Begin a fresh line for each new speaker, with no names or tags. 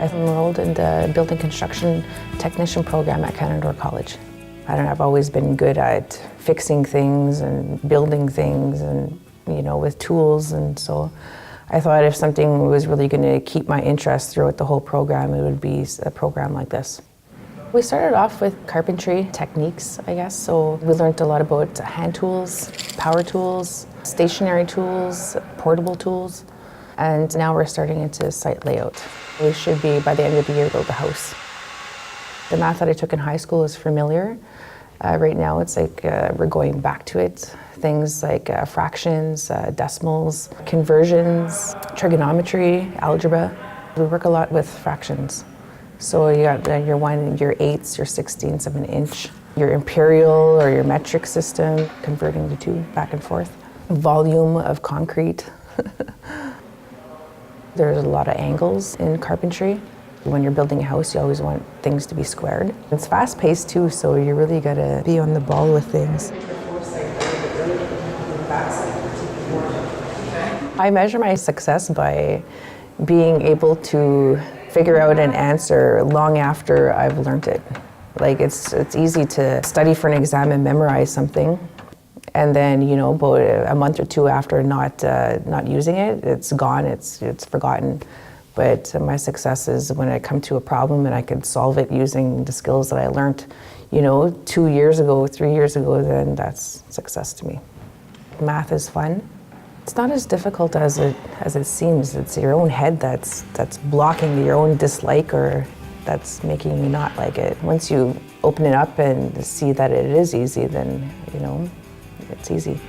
I enrolled in the building construction technician program at Candor College. I don't know, I've always been good at fixing things and building things and, with tools, and so I thought if something was really going to keep my interest throughout the whole program, it would be a program like this. We started off with carpentry techniques, I guess, so we learned a lot about hand tools, power tools, stationary tools, portable tools, and now we're starting into site layout. We should be, by the end of the year, build a house. The math that I took in high school is familiar. Right now it's like we're going back to it. Things like fractions, decimals, conversions, trigonometry, algebra. We work a lot with fractions. So you got your 1, your 8ths, your 16ths of an inch, your imperial or your metric system, converting the two back and forth. Volume of concrete. There's a lot of angles in carpentry. When you're building a house, you always want things to be squared. It's fast-paced too, so you really gotta be on the ball with things. I measure my success by being able to figure out an answer long after I've learned it. Like it's easy to study for an exam and memorize something, and then about a month or two after not using it, it's gone, it's forgotten. But my success is when I come to a problem and I can solve it using the skills that I learned, 2 years ago, 3 years ago, then that's success to me. Math is fun. It's not as difficult as it seems. It's your own head that's blocking your own dislike or that's making you not like it. Once you open it up and see that it is easy, then it's easy.